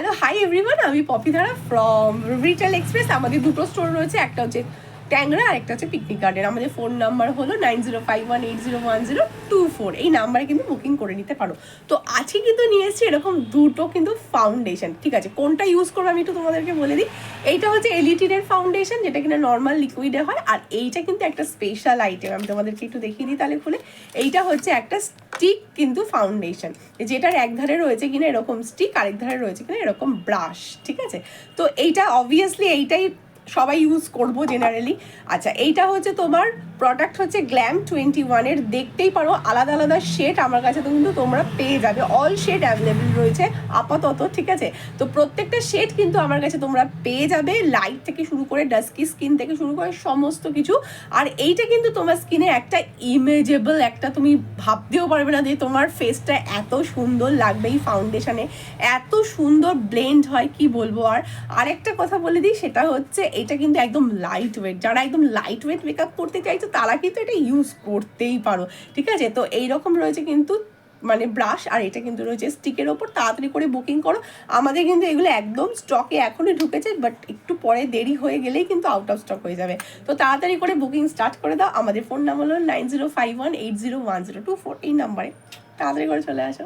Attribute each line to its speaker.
Speaker 1: Hello hi everyone, আমি poppy ধারা from retail express. আমাদের দুটো স্টোর রয়েছে, একটা হচ্ছে ট্যাংরা আর একটা হচ্ছে পিকনিক গার্ডেন। আমাদের ফোন নাম্বার হলো 9051801024। এই নাম্বারে কিন্তু বুকিং করে নিতে পারো। তো আজকে কিন্তু নিয়ে এসেছি এরকম দুটো কিন্তু ফাউন্ডেশন। ঠিক আছে, কোনটা ইউজ করবো আমি একটু তোমাদেরকে বলে দিই। এইটা হচ্ছে এলিটিনের ফাউন্ডেশন, যেটা কিনা নর্মাল লিকুইডে হয়। আর এইটা কিন্তু একটা স্পেশাল আইটেম, আমি তোমাদেরকে একটু দেখিয়ে দিই তাহলে খুলে। এইটা হচ্ছে একটা স্টিক কিন্তু ফাউন্ডেশন, যেটার এক ধারে রয়েছে কিনা এরকম স্টিক, আরেক ধারে রয়েছে কিনা এরকম ব্রাশ। ঠিক আছে, তো এইটা অবভিয়াসলি এইটাই সবাই ইউজ করবো জেনারেলি। আচ্ছা, এইটা হচ্ছে তোমার প্রোডাক্ট হচ্ছে গ্ল্যাম 21-এর। দেখতেই পারো আলাদা আলাদা শেড আমার কাছে তো কিন্তু তোমরা পেয়ে যাবে, অল শেড অ্যাভেলেবেল রয়েছে আপাতত। ঠিক আছে, তো প্রত্যেকটা শেড কিন্তু আমার কাছে তোমরা পেয়ে যাবে, লাইট থেকে শুরু করে ডাস্কি স্কিন থেকে শুরু করে সমস্ত কিছু। আর এইটা কিন্তু তোমার স্কিনে একটা ইমেজেবল, একটা তুমি ভাবতেও পারবে না যে তোমার ফেসটা এত সুন্দর লাগবে এই ফাউন্ডেশনে, এত সুন্দর ব্লেন্ড হয় কি বলবো। আর আরেকটা কথা বলে দিই, সেটা হচ্ছে এটা কিন্তু একদম লাইট ওয়েট। যারা একদম লাইট ওয়েট মেকআপ করতে চাইছো তারা কিন্তু এটা ইউজ করতেই পারো। ঠিক আছে, তো এইরকম রয়েছে কিন্তু মানে ব্রাশ, আর এটা কিন্তু রয়েছে স্টিকের ওপর। তাড়াতাড়ি করে বুকিং করো, আমাদের কিন্তু এগুলো একদম স্টকে এখনই ঢুকেছে, বাট একটু পরে দেরি হয়ে গেলেই কিন্তু আউট অফ স্টক হয়ে যাবে। তো তাড়াতাড়ি করে বুকিং স্টার্ট করে দাও। আমাদের ফোন নাম্বার হলো 9051801024। এই নাম্বারে তাড়াতাড়ি করে চলে আসো।